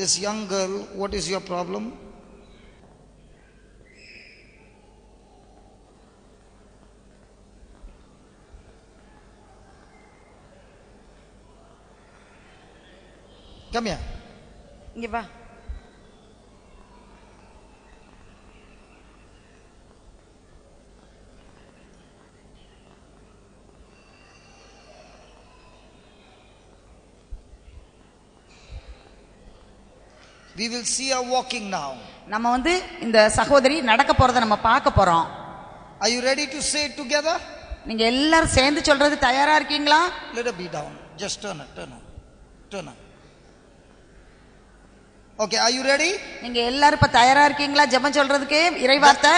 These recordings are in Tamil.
This young girl, what is your problem? Come here. இங்க வா. We will see her walking now. நம்ம இந்த சகோதரி நடக்க போறத நம்ம பார்க்க போறோம். Are you ready to say it together? நீங்க எல்லாரும் சேர்ந்து சொல்றது தயாரா இருக்கீங்களா? Let her be down. Just turn her. Okay, are you ready? நீங்க எல்லாரும் இப்ப தயாரா இருக்கீங்களா ஜெபம் சொல்றதுக்கு இறைவார்த்தை?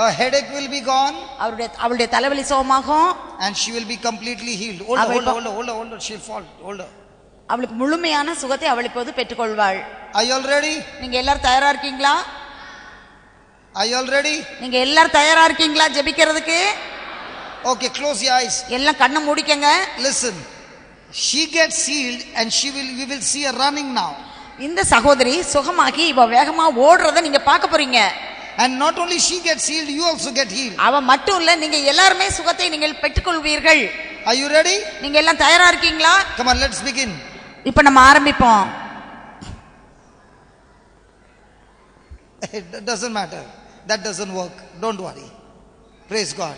Her headache will be gone. அவளுடைய தலைவலி சுகமாகும். And she will be completely healed. Hold her. She'll fall. Hold her. அவளுக்கு முழுமையான சுகத்தை அவள் இப்போது பெற்றுக்கொள்வாள். Are you all ready? நீங்க எல்லாரும் தயாரா இருக்கீங்களா? Are you all ready? நீங்க எல்லாரும் தயாரா இருக்கீங்களா ஜெபிக்கிறதுக்கு? Okay, close your eyes. எல்லாம் கண்ணை மூடிக்கங்க. Listen. She gets healed and we will see her running now. இந்த சகோதரி சுகமாகி இவ வேகமா ஓடுறத நீங்க பார்க்க போறீங்க. And not only she gets healed, you also get healed. அவ மட்டும் இல்ல, நீங்க எல்லாரும் சுகத்தை நீங்கள் பெற்றுக்கொள்வீர்கள். Are you ready? நீங்க எல்லாம் தயாரா இருக்கீங்களா? Come on, let's begin. இப்ப நம்ம ஆரம்பிப்போம். It doesn't matter. That doesn't work. Don't worry. Praise God.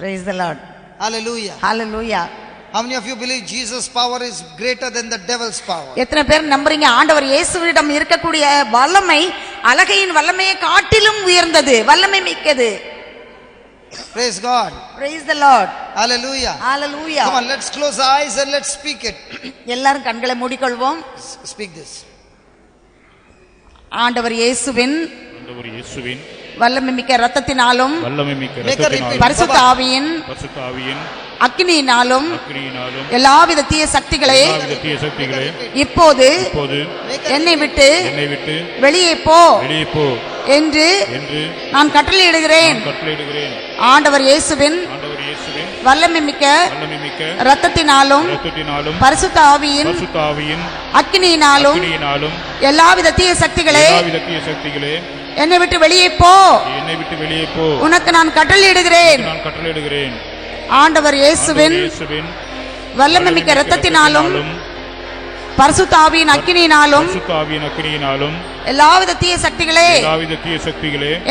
Praise the Lord. Hallelujah. Hallelujah. How many of you believe Jesus' power is greater than the devil's power? எத்தனை பேர் நம்புறீங்க ஆண்டவர் இயேசுவிடம் இருக்கக்கூடிய வல்லமை அலகையின் வல்லமையை காட்டிலும் உயர்ந்தது, வல்லமை மிக்கது? Praise God. Praise the Lord. Hallelujah. Hallelujah. Come on, let's close our eyes and let's speak it. எல்லாரும் கண்களை மூடிக்கொள்வோம். Speak this. ஆண்டவர் இயேசுவின் வல்லமை மிக்க இரத்தத்தினாலும் பரிசுத்த ஆவியின் அக்கினியினாலும் எல்லாவித தீய சக்திகளே இப்போது என்னை விட்டு வெளியே போ என்று நான் கட்டளையிடுகிறேன். ஆண்டவர் இயேசுவின் வல்லமை மிக்க இரத்தத்தினாலும் பரிசுத்த ஆவியின் அக்கினியினாலும் எல்லாவித தீய சக்திகளே என்னை விட்டு வெளியே போ, உனக்கு நான் கட்டளையிடுகிறேன். ஆண்டவர் இயேசுவின் வல்லமை மிக்க இரத்தத்தினாலும் பரிசுத்த ஆவியின் அக்கினியினாலும் எல்லாவித தீய சக்திகளே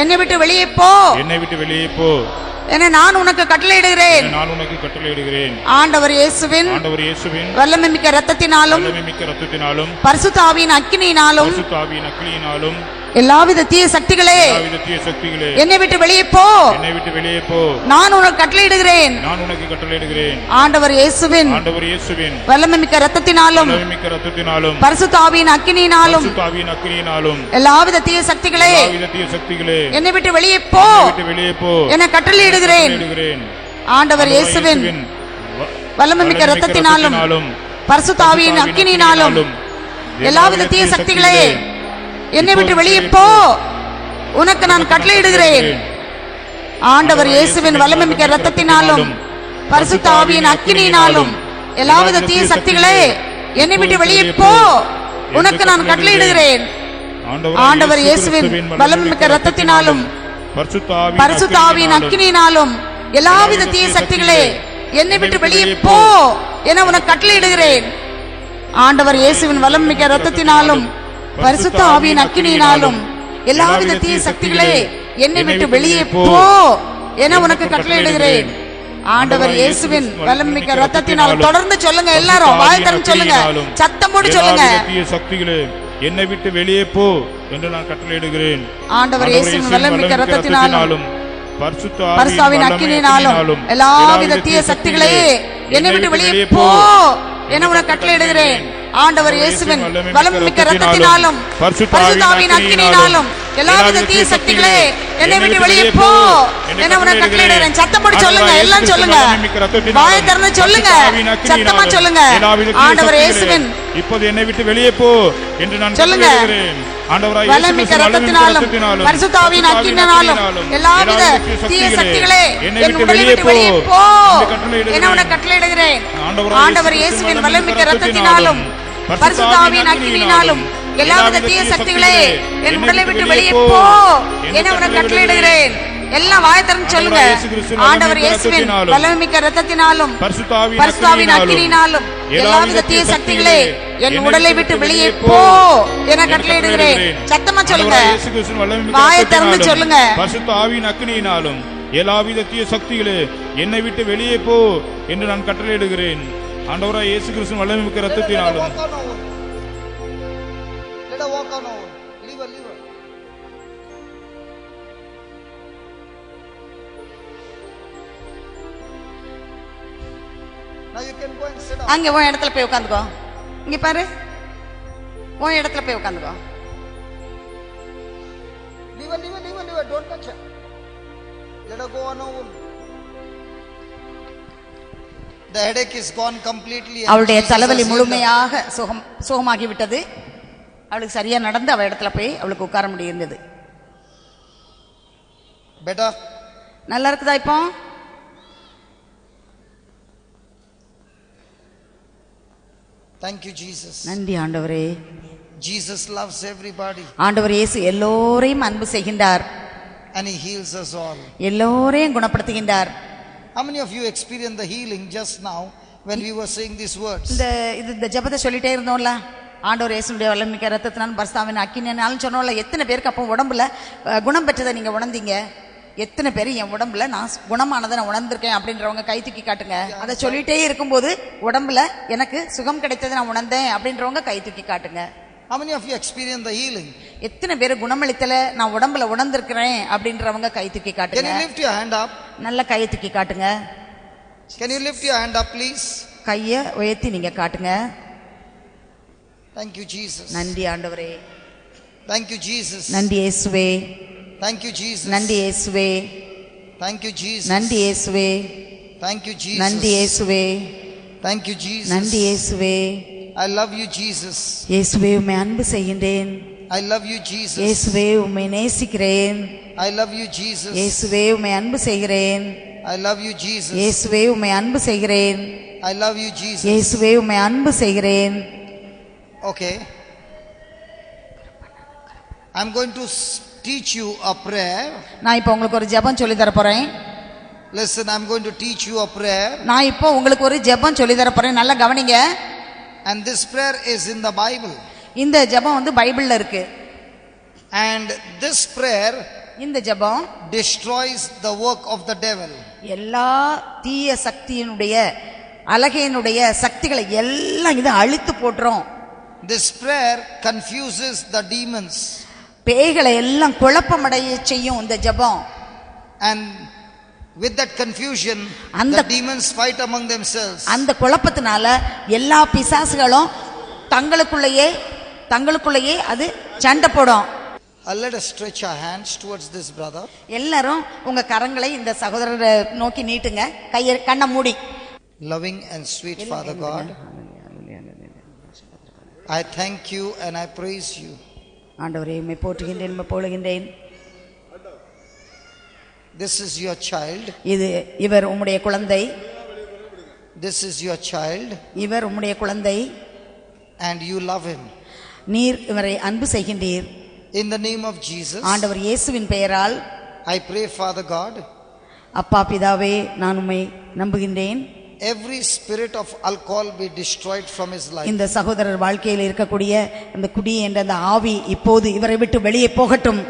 என்னை விட்டு வெளியே போ என நான் உனக்கு கட்டளையிடுகிறேன். ஆண்டவர் இயேசுவின் வல்லமை மிக்க இரத்தத்தினாலும் பரிசுத்த ஆவியின் அக்கினியினாலும் எல்லாவித தீய சக்திகளே என்னை விட்டு வெளியே போ, நான் உனக்கு கட்டளையிடுகிறேன். ஆண்டவர் இயேசுவின் வல்லமை மிக்க இரத்தத்தினாலும் பரிசுத்த ஆவியின் அக்கினியினாலும் எல்லாவித தீய சக்திகளே என்னை விட்டு வெளியே போ என கட்டளையிடுகிறேன். ஆண்டவர் இயேசுவின் வல்லமை மிக்க இரத்தத்தினாலும் பரிசுத்த ஆவியின் அக்கினியினாலும் எல்லாவித தீய சக்திகளே என்னை விட்டு வெளியே போ, உனக்கு நான் கட்டளையிடுகிறேன். ஆண்டவர் இயேசுவின் வல்லமை மிக்க இரத்தத்தினாலும் பரிசுத்த ஆவியின் அக்கினியினாலும் எல்லாவித தீய சக்திகளே என்னை விட்டு வெளியே போ, உனக்கு நான் கட்டளையிடுகிறேன். ஆண்டவர் இயேசுவின் வல்லமை மிக்க இரத்தத்தினாலும் பரிசுத்த ஆவியின் அக்கினியினாலும் எல்லாவித தீய சக்திகளே என்னை விட்டு வெளியே போ என உனக்கு கட்டளையிடுகிறேன். ஆண்டவர் இயேசுவின் வல்லமை மிக்க இரத்தத்தினாலும் பரிசுத்த ஆவியின் அக்கினியினாலும் எல்லாவித தீய சக்திகளே என்னை விட்டு வெளியே போ என உனக்கு கட்டளையிடுகிறேன். ஆண்டவர் இயேசுவின் வல்லமை மிக்க இரத்தத்தினால் தொடர்ந்து சொல்லுங்க, எல்லாரும் வாய் திறந்து சொல்லுங்க, சத்தம் போட்டு சொல்லுங்க. தீய சக்திகளே என்னை விட்டு வெளியே போ என்று நான் கட்டளையிடுகிறேன். ஆண்டவர் இயேசுவின் வல்லமை மிக்க இரத்தத்தினாலும் பரிசுத்த ஆவியின் அக்கினியினாலும் எல்லாவித தீய சக்திகளே என்னை விட்டு வெளியே போ என உனக்கு கட்டளையிடுகிறேன். ஆண்டவர் இயேசுவின் வல்லமை மிக்க இரத்தத்தினாலும் பரிசுத்த ஆவியின் அக்கினியினாலும் எல்லாவித தீய சக்திகளே என்னை விட்டு வெளியே போ என உனக்கு கட்டளையிடுகிறேன். சத்தம் போட்டு சொல்லுங்க, எல்லாம் சொல்லுங்க, வாயை திறந்து சொல்லுங்க, சத்தமா சொல்லுங்க. ஆண்டவர் இயேசுவின் இப்போது என்னை விட்டு வெளியே போ என்று நான் சொல்லுங்க. வல்லமை மிக்க இரத்தத்தினாலும் பரிசுத்த ஆவியின் அக்கினியினாலும் எல்லாவித தீய சக்திகளே என் உடலை விட்டு வெளியே போ என உனக்கு கட்டளையிடுகிறேன். ஆண்டவர் இயேசுவின் வல்லமை மிக்க இரத்தத்தினாலும் பரிசுத்த ஆவியின் அக்கினியினாலும் எல்லாவித தீய சக்திகளே என் உடலை விட்டு வெளியே போ என உனக்கு கட்டளையிடுகிறேன். எல்லாம் வாயை திறந்து சொல்லுங்க. ஆண்டவர் இயேசுவின் வல்லமைமிக்க இரத்தத்தினாலும் பரிசுத்தாவின் அக்கினியினாலும் எல்லாவித தீய சக்திகளே என் உடலை விட்டு வெளியே போ என கட்டளையிடுகிறேன். சத்தமா சொல்லுங்க, வாயை திறந்து சொல்லுங்க. பரிசுத்தாவின் அக்கினியினாலும் எல்லாவித தீய சக்திகளே என்னை விட்டு வெளியே போ என்று நான் கட்டளையிடுகிறேன். ஆண்டவராய் இயேசு கிறிஸ்துவின் வல்லமைமிக்க இரத்தத்தினாலும். அங்க உன் இடத்துல போய் உட்காந்துக்கோ. இங்க பாரு, உன் இடத்துல போய் உட்காந்துக்கோ. அவளுடைய தலைவலி முழுமையாக சுகமாகி விட்டது. அவளுக்கு சரியா நடந்து அவ இடத்துல போய் அவளுக்கு உட்கார முடிந்தது. நல்லா இருக்குதா இப்போ? Thank you, Jesus. நன்றி ஆண்டவரே. Jesus loves everybody. ஆண்டவர் இயேசு எல்லோரையும் அன்பு செய்கின்றார். And he heals us all. எல்லோரையும் குணப்படுத்துகின்றார். How many of you experienced the healing just now when we were saying these words? இந்த ஜெபத்தை சொல்லிட்டே இருந்தோம்ல, ஆண்டவர் இயேசுடைய வல்லமைமிக்க இரத்தத்தினாலும் பரிசுத்தாவின் அக்கினியினாலும் சொன்னோம்ல. எத்தனை பேருக்கு அப்போ உடம்புல குணம் பெற்றதை நீங்க உணர்ந்தீங்க? எத்தனை பேர் என் உடம்புல நான் குணமானதை நான் உணர்ந்திருக்கேன் அப்படின்றவங்க கை தூக்கி காட்டுங்க. அதை சொல்லிட்டே இருக்கும்போது உடம்புல எனக்கு சுகம் கிடைத்ததை நான் உணர்ந்தேன் அப்படின்றவங்க கை தூக்கி காட்டுங்க. How many of you experienced the healing? எத்தனை பேர் குணமளித்தல நான் உடம்புல உணர்ந்திருக்கிறேன் அப்படின்றவங்க கை தூக்கி காட்டுங்க. Can you lift your hand up? நல்ல கையை தூக்கி காட்டுங்க. Can you lift your hand up please? கையை உயர்த்தி நீங்க காட்டுங்க. Thank you Jesus. நன்றி ஆண்டவரே. Thank you Jesus. நன்றி இயேசுவே. Thank you Jesus. நன்றி இயேசுவே. Thank you Jesus. நன்றி இயேசுவே. Thank you Jesus. நன்றி இயேசுவே. Thank you Jesus. நன்றி இயேசுவே. I love you Jesus. இயேசுவே உம்மை அன்பு செய்கின்றேன். I love you Jesus. இயேசுவே உம்மை நேசிக்கிறேன். I love you Jesus. இயேசுவே உம்மை அன்பு செய்கிறேன். I love you Jesus. இயேசுவே உம்மை அன்பு செய்கிறேன். I love you Jesus. இயேசுவே உம்மை அன்பு செய்கிறேன். Okay. I'm going to teach you a prayer. நான் இப்போ உங்களுக்கு ஒரு ஜெபம் சொல்லி தர போறேன். Listen, I'm going to teach you a prayer. நான் இப்போ உங்களுக்கு ஒரு ஜெபம் சொல்லி தர போறேன். நல்லா கவனிங்க. And this prayer is in the Bible. இந்த ஜெபம் வந்து பைபிள்ல இருக்கு. And this prayer இந்த ஜெபம் destroys the work of the devil. எல்லா தீய சக்தியினுடைய அலகையினுடைய சக்திகளை எல்லாம் இது அழித்து போட்டுரும். This prayer confuses the demons. பேய்களை எல்லாம் குழப்பமடைய செய்யும் இந்த ஜெபம். And with that confusion the demons fight among themselves. அந்த குழப்பத்தினால எல்லா பிசாசுகளும் தங்களுக்குள்ளேயே அது சண்டை போடும். Let us stretch our hands towards this brother. எல்லாரும் உங்க கரங்களை இந்த சகோதரரை நோக்கி நீட்டுங்க. கண்ணை மூடி. Loving and sweet Father God, I thank you and I praise you. ஆண்டவரே உம்மை போற்றுகின்றேன், உம்மை புகழுகின்றேன். This is your child. இவர் உம்முடைய குழந்தை. This is your child. இவர் உம்முடைய குழந்தை. And you love him. நீர் இவரை அன்பு செய்கின்றீர். In the name of Jesus, ஆண்டவர் இயேசுவின் பெயரால் I pray, Father God, அப்பா பிதாவே, நான் உம்மை நம்புகின்றேன். every spirit of alcohol be destroyed from his life. இந்த சகோதரர் வாழ்க்கையில் இருக்கக்கூடிய அந்த குடி என்ற அந்த ஆவி இப்போது இவரை விட்டு வெளியே போகட்டும்.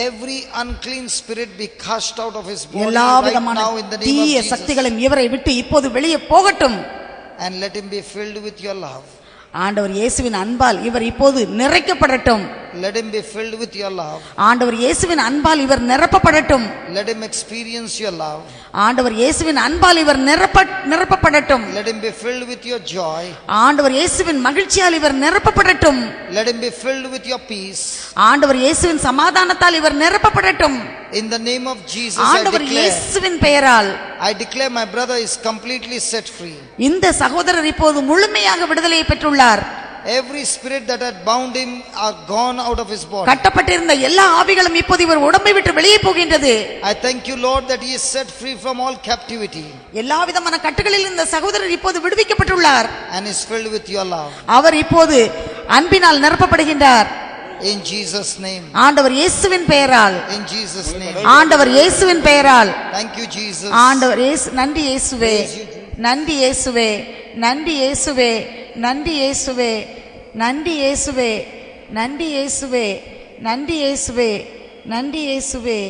Every unclean spirit be cast out of his body எல்லா right விதமான now in the name of தீய Jesus. சக்திகளும் இவரை விட்டு இப்போது வெளியே போகட்டும். And let him be filled with your love. ஆண்டவர் இயேசுவின் அன்பால் இவர் இப்போது நிறைக்கப்படட்டும். Let him be filled with your love. ஆண்டவர் இயேசுவின் அன்பால் இவர் நிரப்பப்படட்டும். Let him experience your love. ஆண்டவர் இயேசுவின் அன்பால் இவர் நிரப்பப்படட்டும். Let him be filled with your joy. ஆண்டவர் இயேசுவின் மகிழ்ச்சியால் இவர் நிரப்பப்படட்டும். Let him be filled with your peace. ஆண்டவர் இயேசுவின் சமாதானத்தால் இவர் நிரப்பப்படட்டும். In the name of Jesus, ஆண்டவர் இயேசுவின் பெயரால் I declare my brother is completely set free. இந்த சகோதரர் இப்போது முழுமையாக விடுதலை பெற்றுள்ளார். Every spirit that had bound him are gone out of his body. கட்டப்பட்டிருந்த எல்லா ஆவிகளும் இப்போது இவர் உடம்பை விட்டு வெளியே போகின்றது. I thank you Lord that he is set free from all captivity. எல்லா விதமான கட்டுகளில் இந்த சகோதரர் இப்போது விடுவிக்கப்பட்டுள்ளார். And is filled with your love. அவர் இப்போது அன்பினால் நிரப்பப்படுகின்றார். In Jesus name. ஆண்டவர் இயேசுவின் பெயரால். In Jesus name. ஆண்டவர் இயேசுவின் பெயரால். Thank you Jesus. ஆண்டவர் இயேசு. நன்றி இயேசுவே, நன்றி இயேசுவே, நன்றி இயேசுவே, நன்றி இயேசுவே, நன்றி இயேசுவே, நன்றி இயேசுவே, நன்றி இயேசுவே, நன்றி இயேசுவே.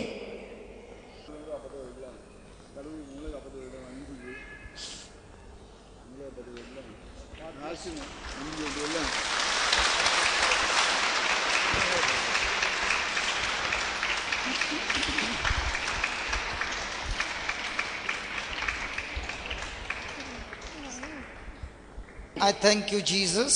I thank you Jesus.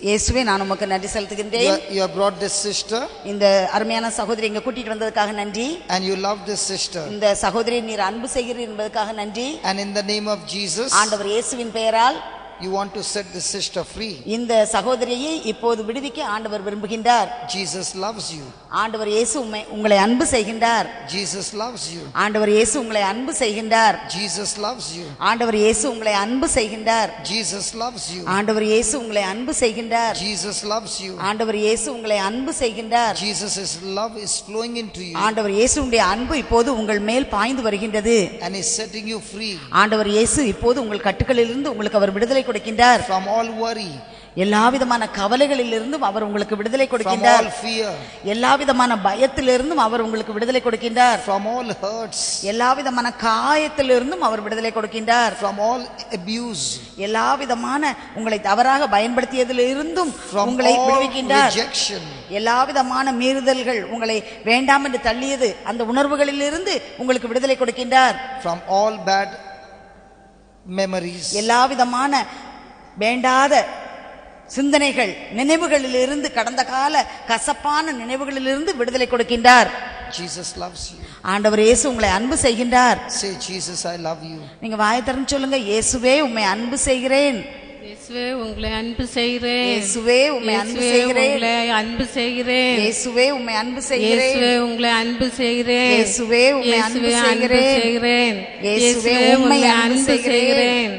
இயேசுவே, நான் உமக்கு நன்றி செலுத்துகின்றேன். You have brought this sister. இந்த அருமையான சகோதரி இங்க கூட்டிட்டு வந்ததற்காக நன்றி. And you love this sister. இந்த சகோதரி நீர் அன்பு செய்கிறீர் என்பதற்காக நன்றி. And in the name of Jesus, ஆண்டவர் இயேசுவின் பெயரால் you want to set this sister free. இந்த சகோதரியை இப்போது விடுவிக்க ஆண்டவர் விரும்புகின்றார். Jesus loves you. ஆண்டவர் இயேசு உங்களை அன்பு செய்கின்றார். Jesus loves you. ஆண்டவர் இயேசு உங்களை அன்பு செய்கின்றார். Jesus loves you. ஆண்டவர் இயேசு உங்களை அன்பு செய்கின்றார். Jesus loves you. ஆண்டவர் இயேசு உங்களை அன்பு செய்கின்றார். Jesus loves you. ஆண்டவர் இயேசு உங்களை அன்பு செய்கின்றார். Jesus' love is flowing into you. ஆண்டவர் இயேசுவுடைய அன்பு இப்போது உங்கள் மேல் பாய்ந்து வருகின்றது. And is setting you free. ஆண்டவர் இயேசு இப்போது உங்கள் கட்டுகளிலிருந்து உங்களுக்கு அவர் விடுதலை கொடுக்கின்றார். From all worry. எல்லாவிதமான கவலைகளிலிருந்தும் அவர் உங்களுக்கு விடுதலை கொடுக்கின்றார். From all fear. எல்லாவிதமான பயத்திலிருந்தும் அவர் உங்களுக்கு விடுதலை கொடுக்கின்றார். From all hurts. எல்லாவிதமான காயத்திலிருந்தும் அவர் விடுதலை கொடுக்கின்றார். From all abuse. எல்லாவிதமான உங்களை தவறாக பயன்படுத்தியதிலிருந்தும் உங்களை விடுவிக்கின்றார். Rejection. எல்லாவிதமான மீறுதல்கள், உங்களை வேண்டாம் என்று தள்ளியது, அந்த உணர்வுகளிலிருந்து உங்களுக்கு விடுதலை கொடுக்கின்றார். From all bad memories. எல்லாவிதமான வேண்டாத சிந்தனைகள், நினைவுகளிலிருந்து, கடந்த கால கசப்பான நினைவுகளிலிருந்து விடுதலை கொடுக்கின்றார். Jesus loves you. ஆண்டவர் இயேசு உங்களை அன்பு செய்கின்றார். Say Jesus I love you. நீங்க வாயை திறந்து சொல்லுங்க, இயேசுவே உம்மை அன்பு செய்கிறேன். இயேசுவே உங்களை அன்பு செய்கிறேன். இயேசுவே உம்மை அன்பு செய்கிறேன். உங்களை அன்பு செய்கிறேன். இயேசுவே உம்மை அன்பு செய்கிறேன். இயேசுவே உங்களை அன்பு செய்கிறேன். இயேசுவே உம்மை அன்பு செய்கிறேன்.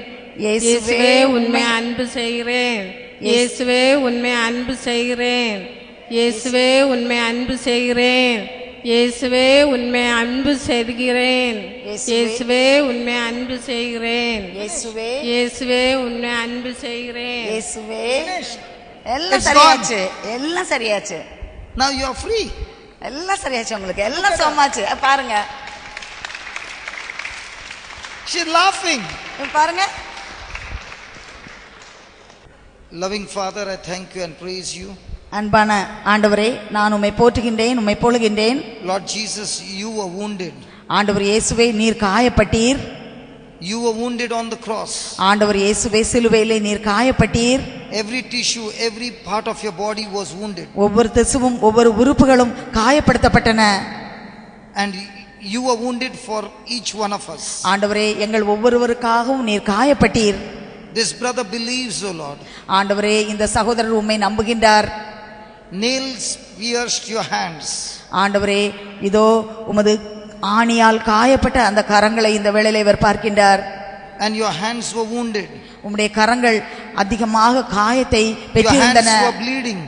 இயேசுவே உம்மை அன்பு செய்கிறேன். இயேசுவே உம்மை அன்பு செய்கிறேன். இயேசுவே உம்மை அன்பு செய்கிறேன். இயேசுவே உம்மை அன்பு செய்கிறேன். இயேசுவே உம்மை அன்பு செய்கிறேன். இயேசுவே உம்மை அன்பு செய்கிறேன். இயேசுவே இயேசுவே உம்மை அன்பு செய்கிறேன். இயேசுவே. எல்லாம் சரியாச்சு, எல்லாம் சரியாச்சு. Now you are free. எல்லாம் சரியாச்சு, உங்களுக்கு எல்லாம் சோமாச்சு. பாருங்க, She is laughing. பாருங்க. Loving Father, I thank you and praise you. அன்பான ஆண்டவரே, நான் உம்மை போற்றுகின்றேன், உம்மை புகழ்கின்றேன். Lord Jesus, you were wounded. ஆண்டவர் இயேசுவே, நீர் காயப்பட்டீர். You were wounded on the cross. ஆண்டவர் இயேசுவே, சிலுவையிலே நீர் காயப்பட்டீர். Every tissue, every part of your body was wounded. ஒவ்வொரு திசுவும், ஒவ்வொரு உறுப்புகளும் காயப்படுத்தப்பட்டன. And you were wounded for each one of us. ஆண்டவரே, எங்கள் ஒவ்வொருவருக்காகவும் நீர் காயப்பட்டீர். This brother believes, O Lord. ஆண்டவரே, இந்த சகோதரர் உம்மை நம்புகின்றார். Nails pierced your hands. ஆண்டவரே, இதோ உமது ஆணியால் காயப்பட்ட அந்த கரங்களை இந்த வேளையிலே இவர் பார்க்கின்றார். And your hands were wounded. உம்முடைய கரங்கள் அதிகமாக காயத்தை Your பெற்றிருந்தன. hands were bleeding.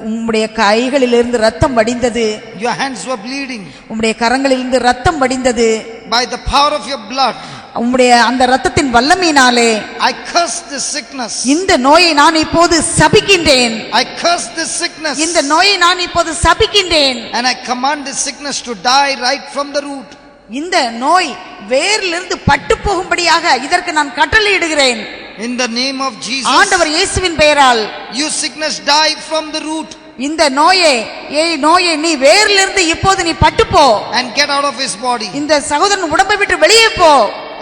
உம்முடைய கைகளிலிருந்து ரத்தம் வடிந்தது. Your hands were bleeding. உம்முடைய கரங்களிலிருந்து ரத்தம் வடிந்தது. By the power of your blood, உம்முடைய அந்த ரத்தத்தின் வல்லமையினாலே I curse this sickness. இந்த நோயை நான் இப்போது சபிக்கின்றேன். I curse this sickness. இந்த நோயை நான் இப்போது சபிக்கின்றேன். And I command this sickness to die right from the root. இந்த நோய் வேரிலிருந்து பட்டு போகும்படியாக இதற்கு நான் கட்டளையிடுகிறேன். In the name of Jesus. ஆண்டவர் இயேசுவின் பெயரால் You sickness die from the root. இந்த நோயை நீ வேரிலிருந்து இப்போது நீ பட்டுப்போ. And get out of his body. இந்த சகோதரன் உடம்பை விட்டு வெளியே போ.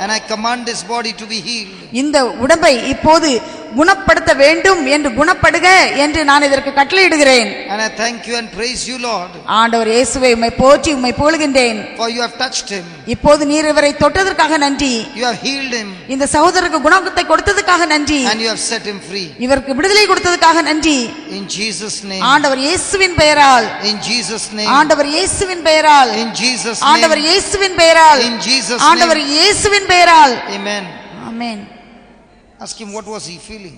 And I command this body to be healed. இந்த உடம்பை இப்போது குணப்படுத்த வேண்டும் என்று, குணப்படுக என்று நான் இதற்கு கட்டளையிடுகிறேன். And I thank you and praise you, Lord. ஆண்டவர் இயேசுவை உம்மை போற்றி உம்மை புகழ்கின்றேன். For you have touched him. இப்போது நீர் இவரை தொட்டதற்காக நன்றி. You have healed him. இந்த சகோதரருக்கு குணத்தை கொடுத்ததற்காக நன்றி. And you have set him free. இவருக்கு விடுதலை கொடுத்ததற்காக நன்றி. In Jesus' name. ஆண்டவர் இயேசுவின் பெயரால். In Jesus' name. ஆண்டவர் இயேசுவின் பெயரால். In Jesus' name. ஆண்டவர் இயேசுவின் பெயரால். In Jesus' name. ஆண்டவர் இயேசுவின் பெயரால். Amen. Amen. Ask him what was he feeling.